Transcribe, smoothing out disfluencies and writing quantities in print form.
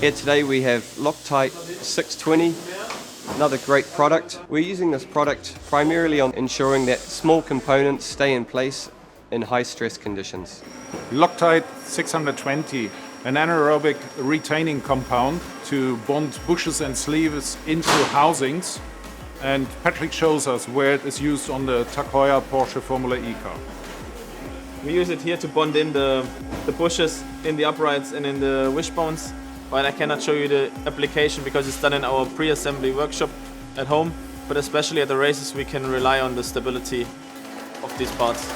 Here today we have LOCTITE 620, another great product. We're using this product primarily on ensuring that small components stay in place in high stress conditions. LOCTITE 620, an anaerobic retaining compound to bond bushes and sleeves into housings. And Patrick shows us where it is used on the Tag Heuer Porsche Formula E car. We use it here to bond in the bushes, in the uprights and in the wishbones. But I cannot show you the application because it's done in our pre-assembly workshop at home. But especially at the races we can rely on the stability of these parts.